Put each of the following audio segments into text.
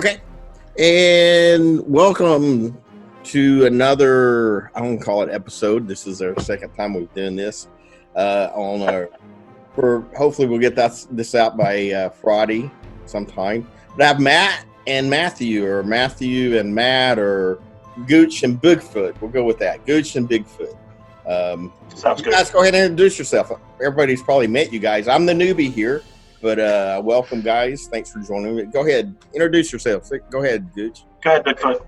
Okay, and welcome to another, I don't call it episode. This is our second time we've done this on our, hopefully we'll get this out by Friday sometime. But I have Matt and Matthew, or Matthew and Matt, or Gooch and Bigfoot. We'll go with that, Gooch and Bigfoot. Sounds good. Guys, go ahead and introduce yourself. Everybody's probably met you guys. I'm the newbie here. But welcome, guys. Thanks for joining me. Go ahead. Introduce yourself. Go ahead, Gooch. Go ahead, Bigfoot.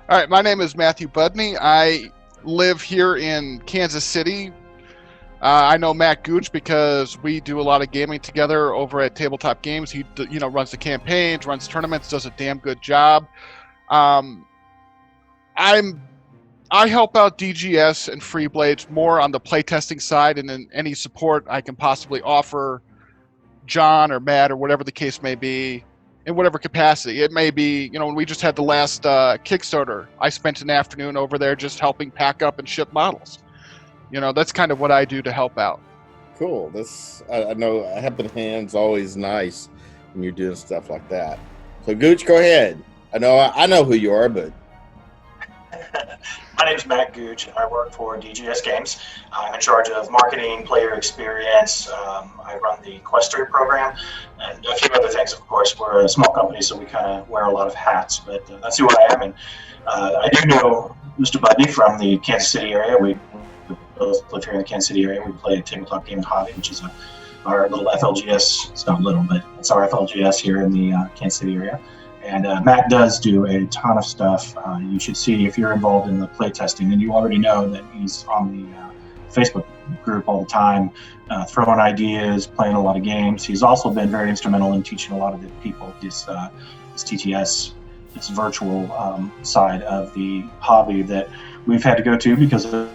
All right. My name is Matthew Budney. I live here in Kansas City. I know Matt Gooch because we do a lot of gaming together over at Tabletop Games. He, runs the campaigns, runs tournaments, does a damn good job. I help out DGS and Freeblades more on the playtesting side, and then any support I can possibly offer John or Matt or whatever the case may be, in whatever capacity. It may be, when we just had the last Kickstarter, I spent an afternoon over there just helping pack up and ship models. That's kind of what I do to help out. Cool. I know a helping hand's always nice when you're doing stuff like that. So Gooch, go ahead. I know who you are, but My name is Matt Gooch, and I work for DGS Games. I'm in charge of marketing, player experience. I run the Questory program, and a few other things, of course. We're a small company, so we kind of wear a lot of hats, but that's who I am. And I do know Mr. Budney from the Kansas City area. We both live here in the Kansas City area. We play Tabletop Game and Hobby, which is our little FLGS. It's not little, but it's our FLGS here in the Kansas City area. And Matt does do a ton of stuff. You should see if you're involved in the playtesting, and you already know that he's on the Facebook group all the time, throwing ideas, playing a lot of games. He's also been very instrumental in teaching a lot of the people this TTS, this virtual side of the hobby that we've had to go to because of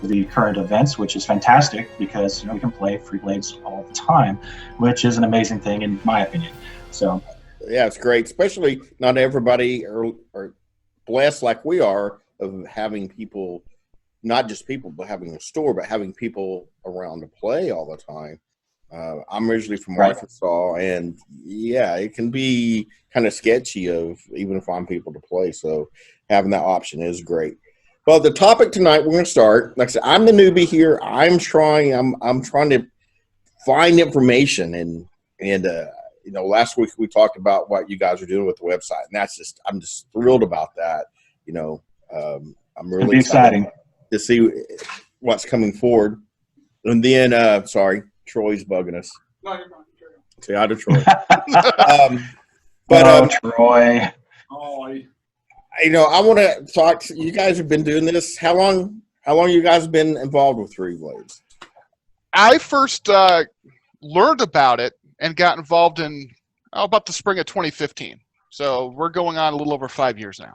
the current events, which is fantastic because we can play Freeblades all the time, which is an amazing thing in my opinion. So. Yeah, it's great, especially not everybody are blessed like we are of having people, not just people, but having a store, but having people around to play all the time. I'm originally from Arkansas, and yeah, it can be kind of sketchy of even to find people to play. So having that option is great. Well, the topic tonight we're going to start. Like I said, I'm the newbie here. I'm trying to find information and last week we talked about what you guys are doing with the website, and I'm just thrilled about that. I'm really excited to see what's coming forward. And then, sorry, Troy's bugging us. No, you're not. Say hi to Troy. Troy. I want to talk. You guys have been doing this. How long you guys been involved with Freeblades? I first learned about it and got involved in about the spring of 2015. So we're going on a little over 5 years now.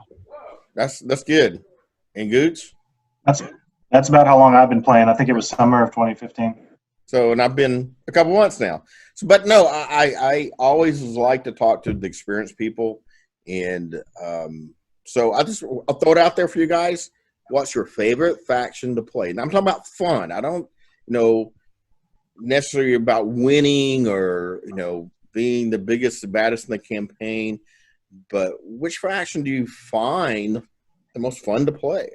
That's good. And Gooch? That's about how long I've been playing. I think it was summer of 2015. So, and I've been a couple months now. So, but no, I always like to talk to the experienced people. And so I'll throw it out there for you guys. What's your favorite faction to play? And I'm talking about fun. I don't necessarily about winning or being the biggest, the baddest in the campaign, but which faction do you find the most fun to play?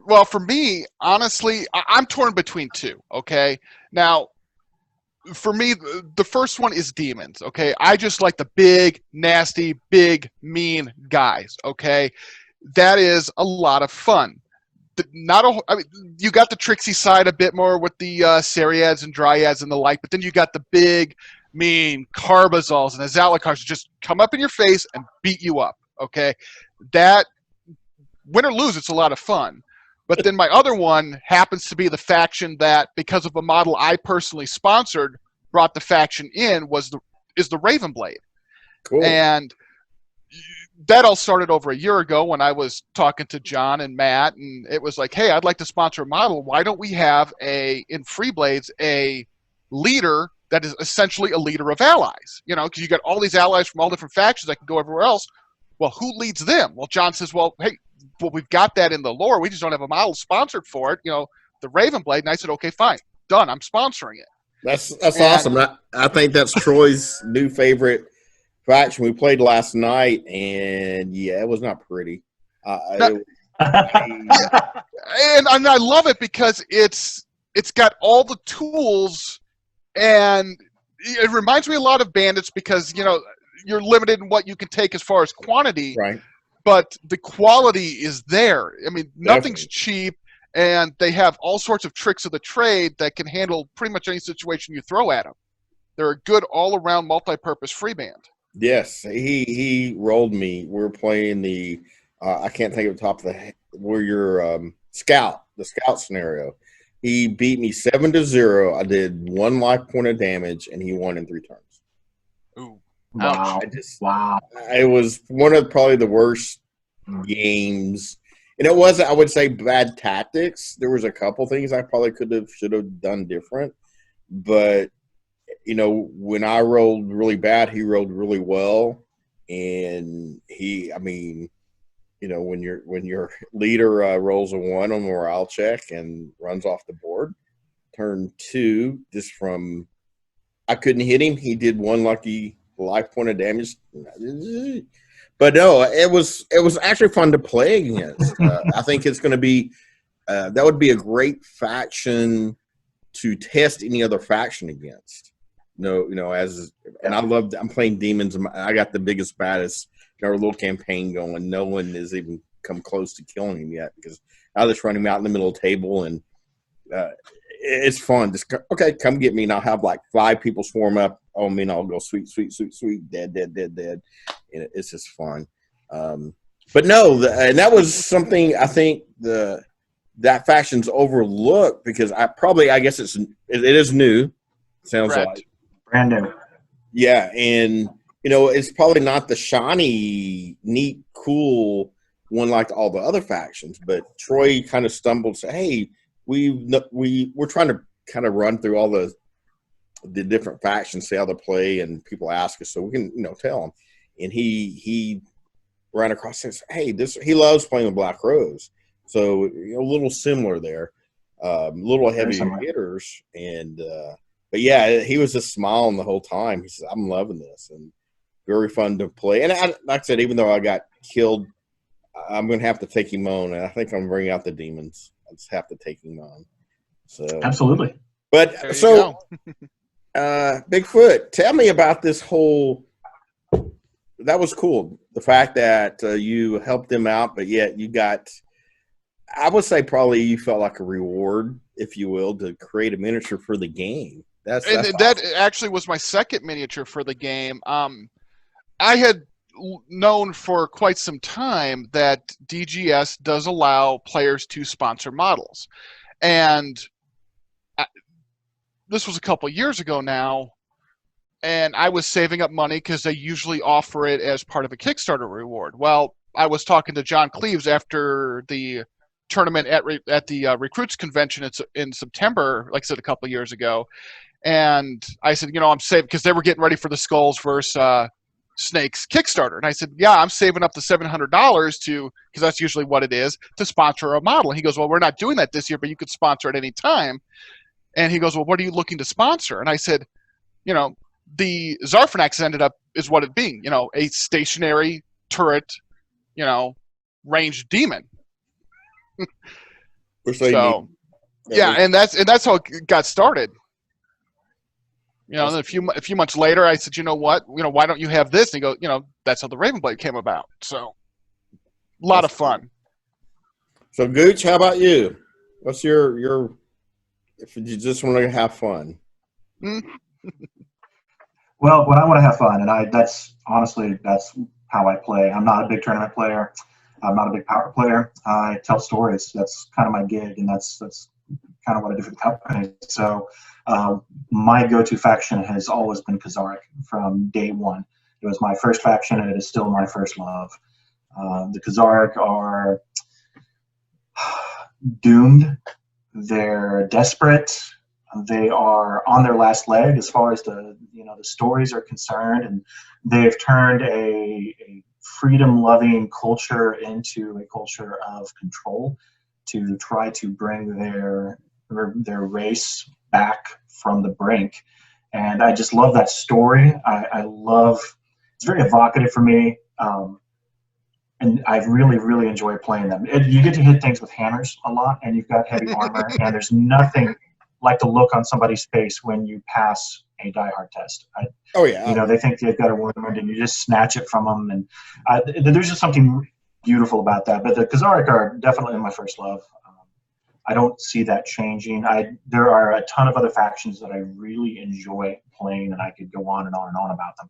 Well, for me, honestly, I'm torn between two. Okay, now for me, the first one is demons. Okay, I just like the big, nasty, big, mean guys. Okay, that is a lot of fun. You got the tricksy side a bit more with the Seriads and Dryads and the like, but then you got the big, mean Carbazals and the Zalakars who just come up in your face and beat you up, okay? That, win or lose, it's a lot of fun. But then my other one happens to be the faction that, because of a model I personally sponsored, brought the faction in, is the Ravenblade. Cool. And that all started over a year ago when I was talking to John and Matt, and it was like, hey, I'd like to sponsor a model. Why don't we have in Freeblades a leader that is essentially a leader of allies? Because you got all these allies from all different factions that can go everywhere else. Well, who leads them? Well, John says, we've got that in the lore. We just don't have a model sponsored for it. The Ravenblade. And I said, okay, fine, done. I'm sponsoring it. That's awesome. I think that's Troy's new favorite faction we played last night, and yeah, it was not pretty. And I love it because it's got all the tools, and it reminds me a lot of Bandits because you're limited in what you can take as far as quantity, right? But the quality is there. I mean, nothing's Definitely. cheap, and they have all sorts of tricks of the trade that can handle pretty much any situation you throw at them. They're a good all-around multi-purpose free band. Yes, he rolled me. We were playing the I can't think of the top of the head, where your the scout scenario. He beat me 7-0. I did 1 life point of damage, and he won in 3 turns. Ooh, Wow. Wow. It was one of probably the worst games. And it wasn't, I would say, bad tactics. There was a couple things I probably should have done different. But, when I rolled really bad, he rolled really well. And when your leader rolls a 1 on morale check and runs off the board, turn 2, just from I couldn't hit him. He did 1 lucky life point of damage. But no, it was actually fun to play against. I think it's going to be that would be a great faction to test any other faction against. And I'm playing demons. I got the biggest, baddest, our little campaign going. No one has even come close to killing him yet because I just run him out in the middle of the table, and it's fun. Just come get me, and I'll have like 5 people swarm up on me, and I'll go sweet, sweet, sweet, sweet, dead, dead, dead, dead, and it's just fun. But no, and that was something I think that faction's overlooked because I guess it is new. Sounds Correct. like Brand new. Yeah, and it's probably not the shiny, neat, cool one like all the other factions. But Troy kind of stumbled, said, "Hey, we're trying to kind of run through all the different factions, see how they play, and people ask us, so we can tell them." And he ran across and said, "Hey, he loves playing the Black Rose, so a little similar there, a little heavier hitters." And but yeah, he was just smiling the whole time. He said, "I'm loving this," and very fun to play. And like I said, even though I got killed, I'm going to have to take him on, and I think I'm bringing out the demons. I just have to take him on. So Absolutely. But so, Bigfoot, tell me about this whole. That was cool. The fact that you helped them out, but yet you got. I would say probably you felt like a reward, if you will, to create a miniature for the game. That's awesome. That actually was my second miniature for the game. I had known for quite some time that DGS does allow players to sponsor models. And this was a couple years ago now, and I was saving up money because they usually offer it as part of a Kickstarter reward. Well, I was talking to John Cleaves after the tournament at the Recruits Convention in September, like I said, a couple of years ago. And I said, I'm saving, because they were getting ready for the Skulls versus Snakes Kickstarter. And I said, yeah, I'm saving up the $700 because that's usually what it is, to sponsor a model. And he goes, well, we're not doing that this year, but you could sponsor at any time. And he goes, well, what are you looking to sponsor? And I said, the Zarfanax ended up is what it being, a stationary turret, ranged demon. So, yeah, and that's how it got started. And then a few months later, I said, what? Why don't you have this? And he goes, that's how the Ravenblade came about. So, a lot of fun. So, Gooch, how about you? What's your if you just want to have fun? Well, when I want to have fun, and that's how I play. I'm not a big tournament player. I'm not a big power player. I tell stories. That's kind of my gig, and that's kind of what I do for the company. So my go-to faction has always been Khazaric from day one. It was my first faction, and it is still my first love. The Khazaric are doomed. They're desperate. They are on their last leg as far as the stories are concerned, and they've turned a freedom-loving culture into a culture of control to try to bring their race back from the brink. And I just love that story. I love It's very evocative for me, and I really, really enjoy playing them. You get to hit things with hammers a lot, and you've got heavy armor, and there's nothing like the look on somebody's face when you pass a Die Hard test. Oh yeah. You know, they think they've got a wound, and you just snatch it from them, and there's just something beautiful about that. But the Khazaric are definitely my first love. I don't see that changing. There are a ton of other factions that I really enjoy playing, and I could go on and on and on about them.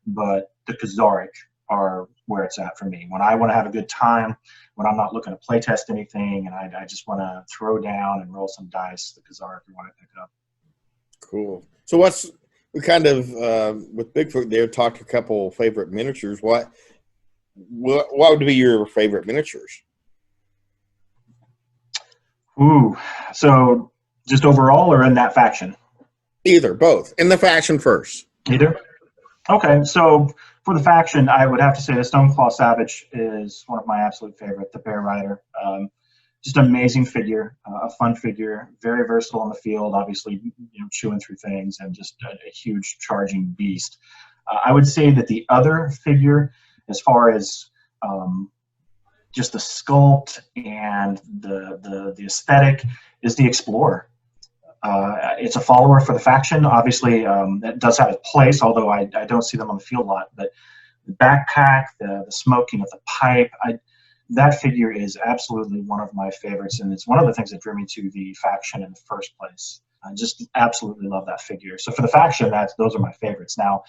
But the Khazaric are where it's at for me. When I want to have a good time, when I'm not looking to play test anything, and I just want to throw down and roll some dice, the Khazaric are what I pick up. Cool. So we kind of with Bigfoot there talked a couple favorite miniatures. What would be your favorite miniatures? Ooh, so just overall or in that faction? Either, both. In the faction first. Either? Okay, so for the faction, I would have to say the Stoneclaw Savage is one of my absolute favorite, the Bear Rider. Just an amazing figure, a fun figure, very versatile on the field, obviously, chewing through things, and just a huge charging beast. I would say that the other figure, as far as just the sculpt and the aesthetic, is the Explorer. It's a follower for the faction. Obviously, that does have its place, although I don't see them on the field a lot. But the backpack, the smoking of the pipe, that figure is absolutely one of my favorites, and it's one of the things that drew me to the faction in the first place. I just absolutely love that figure. So for the faction, those are my favorites. Now,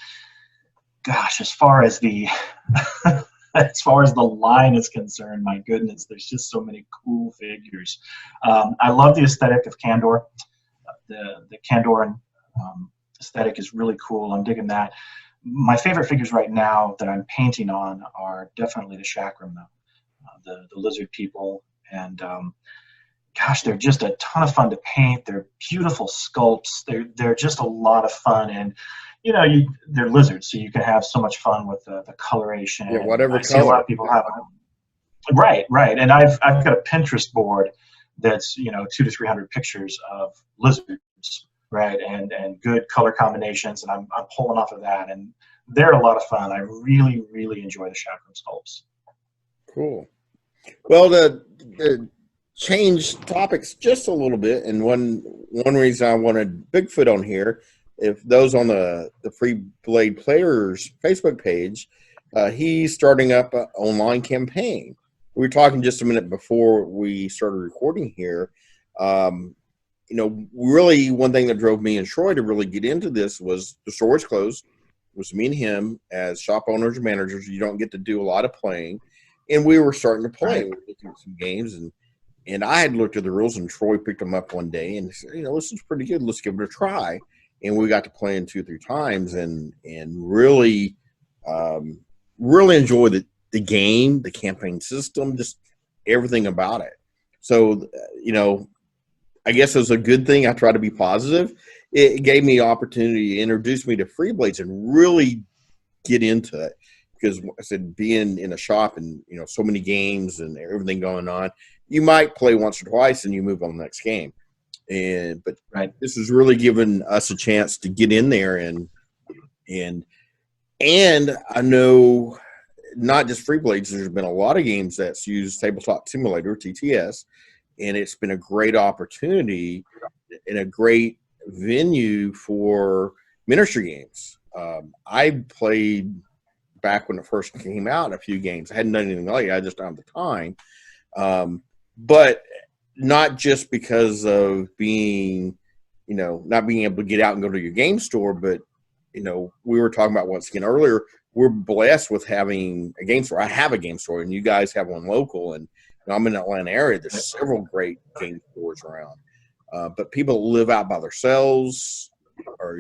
gosh, as far as the as far as the line is concerned, my goodness, there's just so many cool figures. I love the aesthetic of Kandor. The Kandoran aesthetic is really cool. I'm digging that. My favorite figures right now that I'm painting on are definitely the Chakram, though, the lizard people. And gosh, they're just a ton of fun to paint. They're beautiful sculpts. They're just a lot of fun. And they're lizards, so you can have so much fun with the coloration. Yeah, whatever I see a lot of people have them. Right. And I've got a Pinterest board that's 200 to 300 pictures of lizards, right, and good color combinations, and I'm pulling off of that, and they're a lot of fun. I really, really enjoy the Chakram sculpts. Cool. Well, to change topics just a little bit, and one reason I wanted Bigfoot on here, if those on the Freeblade Players Facebook page, he's starting up an online campaign. We were talking just a minute before we started recording here. Really one thing that drove me and Troy to really get into this was the store was closed. It was me and him as shop owners and managers. You don't get to do a lot of playing. And we were starting to play. We were looking at some games, and I had looked at the rules, and Troy picked them up one day and said, this is pretty good. Let's give it a try. And we got to play in 2 or 3 times and really enjoy the game, the campaign system, just everything about it. So, I guess it was a good thing. I try to be positive. It gave me opportunity to introduce me to Freeblades and really get into it. Because I said, being in a shop and, so many games and everything going on, you might play once or twice and you move on the next game. But this has really given us a chance to get in there and I know not just Freeblades, there's been a lot of games that's used Tabletop Simulator, TTS, and it's been a great opportunity and a great venue for miniature games. I played back when it first came out a few games. I hadn't done anything like it. I just don't have the time. But not just because of being, not being able to get out and go to your game store, but, we were talking about once again earlier, we're blessed with having a game store. I have a game store, and you guys have one local, and I'm in the Atlanta area. There's several great game stores around. But people live out by themselves, or,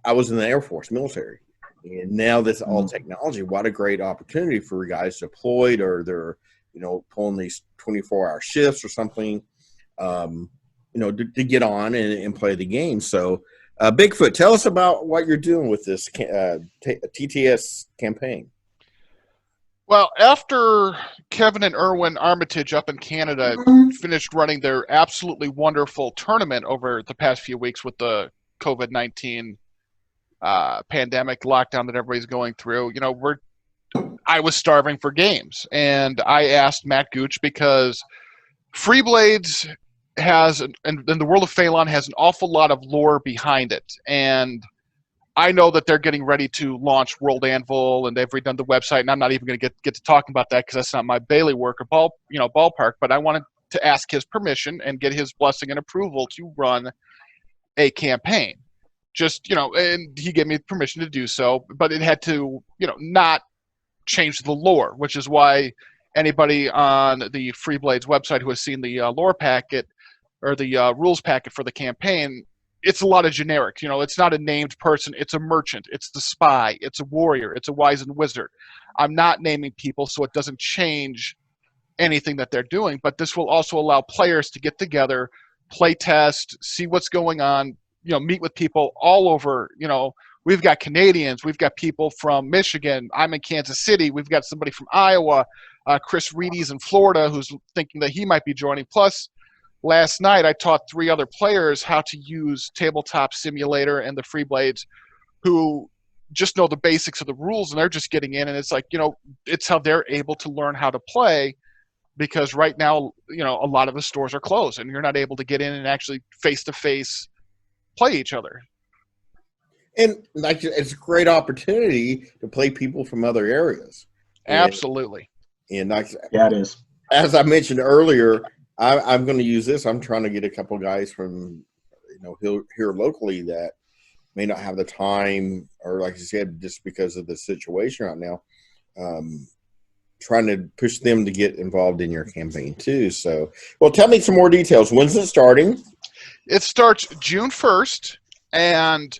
I was in the Air Force military. And now this all technology, what a great opportunity for guys deployed, or they're, pulling these 24-hour shifts or something, to get on and play the game. So, Bigfoot, tell us about what you're doing with this TTS campaign. Well, after Kevin and Erwin Armitage up in Canada finished running their absolutely wonderful tournament over the past few weeks with the COVID-19 pandemic lockdown that everybody's going through. You know, I was starving for games, and I asked Matt Gooch because Freeblades has, and the world of Faelon has an awful lot of lore behind it, and I know that they're getting ready to launch World Anvil, and they've redone the website, and I'm not even going to get to talking about that because that's not my bailiwick or ballpark. But I wanted to ask his permission and get his blessing and approval to run a campaign. Just, and he gave me permission to do so, but it had to, not change the lore, which is why anybody on the Freeblades website who has seen the lore packet or the rules packet for the campaign, it's a lot of generics. It's not a named person. It's a merchant. It's the spy. It's a warrior. It's a wizened wizard. I'm not naming people, so it doesn't change anything that they're doing. But this will also allow players to get together, play test, see what's going on, meet with people all over. We've got Canadians. We've got people from Michigan. I'm in Kansas City. We've got somebody from Iowa. Chris Reedy's in Florida who's thinking that he might be joining. Plus, last night, I taught 3 other players how to use Tabletop Simulator and the Freeblades who just know the basics of the rules, and they're just getting in. And it's like, it's how they're able to learn how to play because right now, a lot of the stores are closed, and you're not able to get in and actually face-to-face play each other. And it's a great opportunity to play people from other areas. Absolutely. And yeah, it is. As I mentioned earlier, I'm going to use this. I'm trying to get a couple guys from, here locally that may not have the time, or like I said, just because of the situation right now, trying to push them to get involved in your campaign too. So, well, tell me some more details. When's it starting? It starts June 1st, and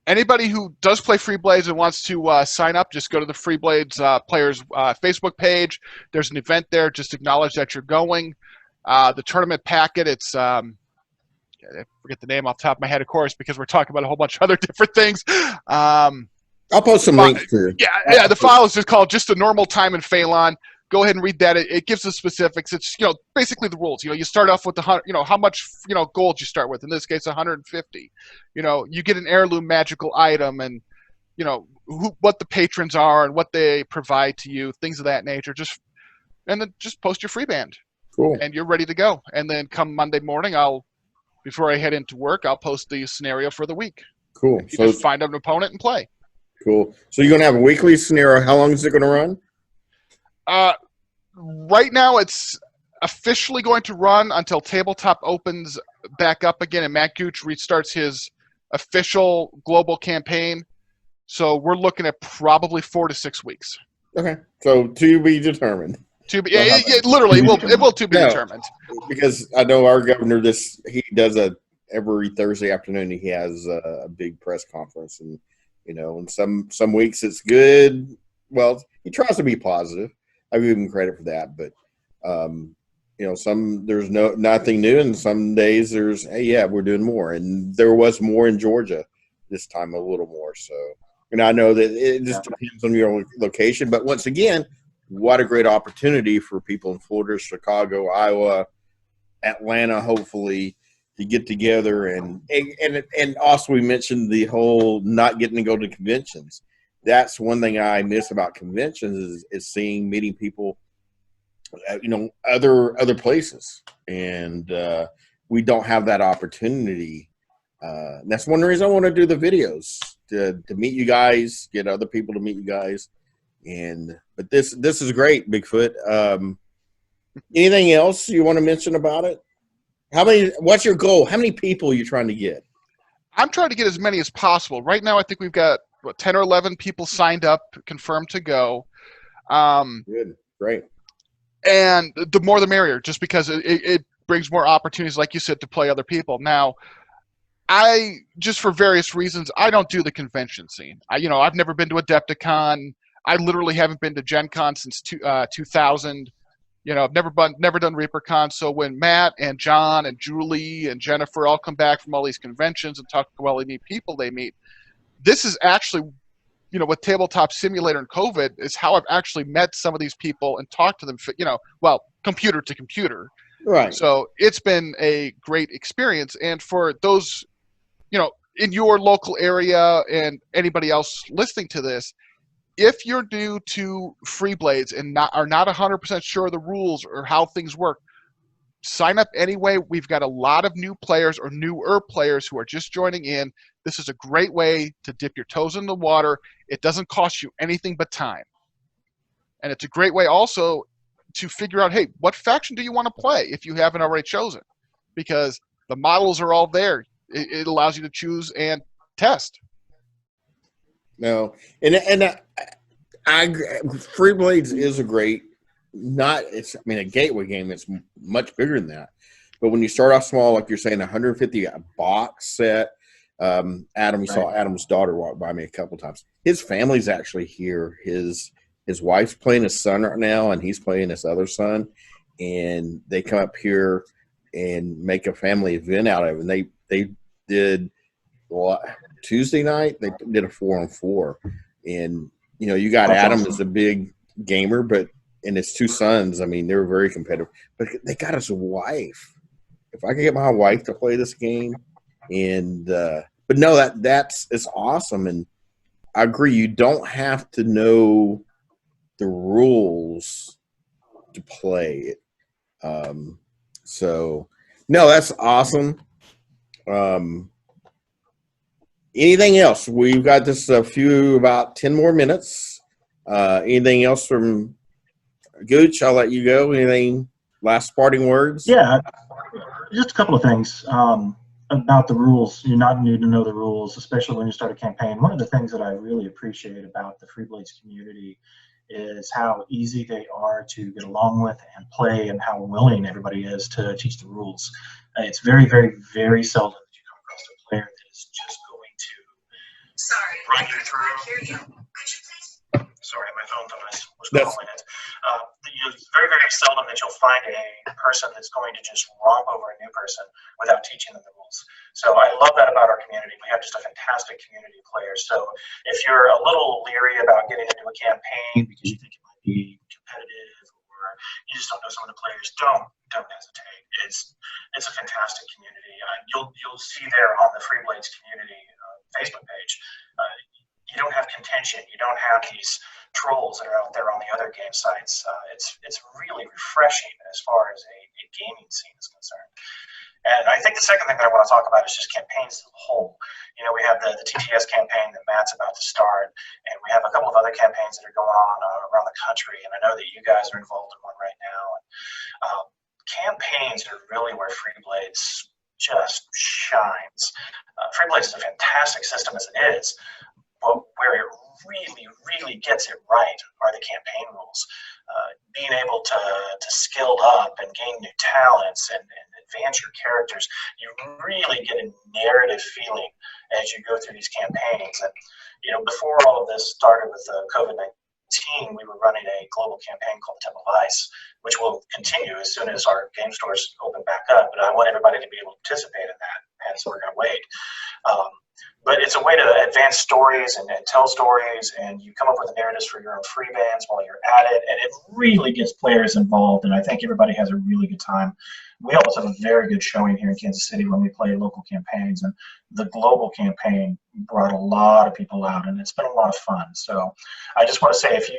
anybody who does play Freeblades and wants to sign up, just go to the Freeblades players Facebook page. There's an event there. Just acknowledge that you're going. The tournament packet, it's I forget the name off the top of my head, of course, because we're talking about a whole bunch of other different things. I'll post some links too. Yeah. The file is just called Just a Normal Time in Faelon. Go ahead and read that. It gives the specifics. It's basically the rules. You start off with how much gold you start with. In this case, 150. You get an heirloom magical item, and what the patrons are and what they provide to you, things of that nature. And then just post your free band. Cool. And you're ready to go. And then come Monday morning, before I head into work, I'll post the scenario for the week. Cool. You just find an opponent and play. Cool. So you're going to have a weekly scenario. How long is it going to run? Right now, it's officially going to run until Tabletop opens back up again and Matt Gooch restarts his official global campaign. So we're looking at probably 4 to 6 weeks. Okay. So to be determined. Literally, it will to be determined. Because I know our governor, he does every Thursday afternoon. He has a big press conference, and and some weeks it's good. Well, he tries to be positive. I give him credit for that, but some there's nothing new, and some days there's we're doing more, and there was more in Georgia this time, a little more. So, and I know that it just depends on your location, but once again, what a great opportunity for people in Florida, Chicago, Iowa, Atlanta, hopefully, to get together. And also we mentioned the whole not getting to go to conventions. That's one thing I miss about conventions is meeting people, other places. And we don't have that opportunity. And that's one reason I want to do the videos, to meet you guys, get other people to meet you guys. But this is great, Bigfoot. Anything else you want to mention about it? What's your goal? How many people are you trying to get? I'm trying to get as many as possible. Right now, I think we've got 10 or 11 people signed up, confirmed to go. Good. Great. And the more the merrier, just because it brings more opportunities, like you said, to play other people. Now, just for various reasons, I don't do the convention scene. I've never been to Adepticon. I literally haven't been to Gen Con since 2000. I've never done ReaperCon. So when Matt and John and Julie and Jennifer all come back from all these conventions and talk to all the neat people they meet, this is actually, with Tabletop Simulator and COVID, is how I've actually met some of these people and talked to them, computer to computer. Right. So it's been a great experience. And for those, in your local area and anybody else listening to this, if you're new to Freeblades and are not 100% sure of the rules or how things work, sign up anyway. We've got a lot of new players or newer players who are just joining in. This is a great way to dip your toes in the water. It doesn't cost you anything but time. And it's a great way also to figure out, hey, what faction do you want to play if you haven't already chosen? Because the models are all there. It allows you to choose and test. No, and I Freeblades is a great, a gateway game. It's much bigger than that. But when you start off small, like you're saying, 150 a box set. Adam, you saw Adam's daughter walk by me a couple times. His family's actually here. His wife's playing his son right now, and he's playing his other son. And they come up here and make a family event out of it. And they did Tuesday night. They did a 4-on-4, and you got That's Adam awesome. Is a big gamer, and his two sons. I mean, they were very competitive. But they got us a wife. If I could get my wife to play this game, but no, it's awesome, and I agree. You don't have to know the rules to play it. So no, that's awesome. Anything else? We've got just about 10 more minutes. Anything else from Gooch? I'll let you go. Anything, last parting words? Yeah, just a couple of things about the rules. You not need to know the rules, especially when you start a campaign. One of the things that I really appreciate about the Freeblades community is how easy they are to get along with and play, and how willing everybody is to teach the rules. It's very, very, very seldom that you come across a player that is just going to run you through. Sorry, my phone was calling it. It's very, very seldom that you'll find a person that's going to just romp over a new person without teaching them the rules. So I love that about our community. We have just a fantastic community of players. So if you're a little leery about getting into a campaign because you think it might be competitive, or you just don't know some of the players, don't hesitate. It's a fantastic community. You'll see there on the Freeblades community Facebook page. You don't have contention. You don't have these trolls that are out there on the other game sites. It's really refreshing as far as a gaming scene is concerned. And I think the second thing that I want to talk about is just campaigns as a whole. We have the TTS campaign that Matt's about to start, and we have a couple of other campaigns that are going on around the country, and I know that you guys are involved in one right now. And, campaigns are really where Freeblades just shines. Freeblades is a fantastic system as it is, but where it really, really gets it right are the campaign rules. Being able to skill up and gain new talents and advance your characters, you really get a narrative feeling as you go through these campaigns. And before all of this started with COVID-19, we were running a global campaign called Temple of Ice, which will continue as soon as our game stores open back up. But I want everybody to be able to participate in that, and so we're going to wait. But it's a way to advance stories and tell stories, and you come up with narratives for your own free bands while you're at it, and it really gets players involved, and I think everybody has a really good time. We always have a very good showing here in Kansas City when we play local campaigns, and the global campaign brought a lot of people out, and it's been a lot of fun. So I just want to say, if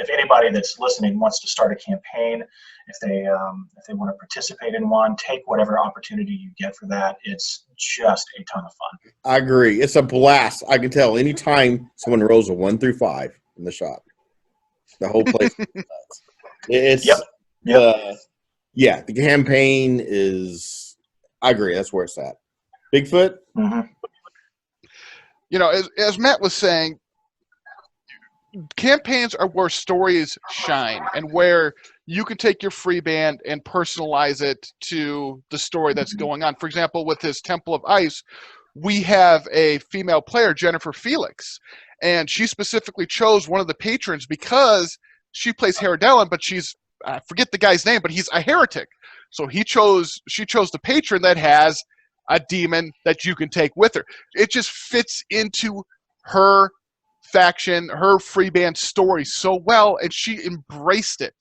anybody that's listening wants to start a campaign, if they want to participate in one, take whatever opportunity you get for that. It's just a ton of fun. I agree. It's a blast. I can tell anytime someone rolls a 1 through 5 in the shop, the whole place. It's the campaign is. I agree. That's where it's at. Bigfoot. Mm-hmm. As Matt was saying, campaigns are where stories shine and where you can take your free band and personalize it to the story that's going on. For example, with his Temple of Ice, we have a female player, Jennifer Felix, and she specifically chose one of the patrons because she plays Herodellin, but I forget the guy's name, but he's a heretic. So she chose the patron that has a demon that you can take with her. It just fits into her faction, her free band story so well, and she embraced it.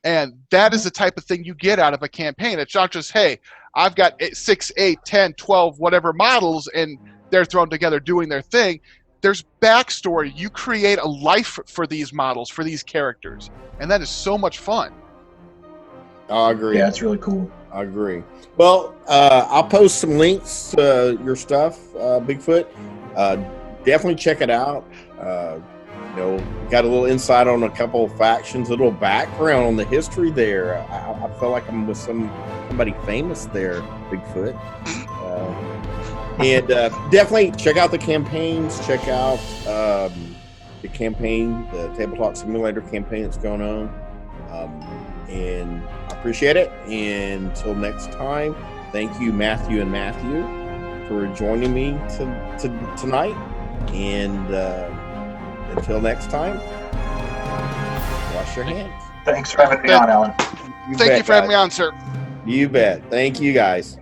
And that is the type of thing you get out of a campaign. It's not just, hey, I've got 6, 8, 10, 12, whatever models, and they're thrown together doing their thing. There's backstory. You create a life for these models, for these characters, and that is so much fun. I agree. Yeah, it's really cool. I agree. Well, I'll post some links to your stuff, Bigfoot. Definitely check it out. Got a little insight on a couple of factions, a little background on the history there. I feel like I'm with somebody famous there, Bigfoot. And definitely check out the campaigns. Check out the campaign, the Tabletop Simulator campaign that's going on. And I appreciate it. And until next time, thank you, Matthew and Matthew, for joining me tonight. And until next time, wash your hands. Thanks for having me on, Alan. Thank you for having me on, sir. You bet. Thank you, guys.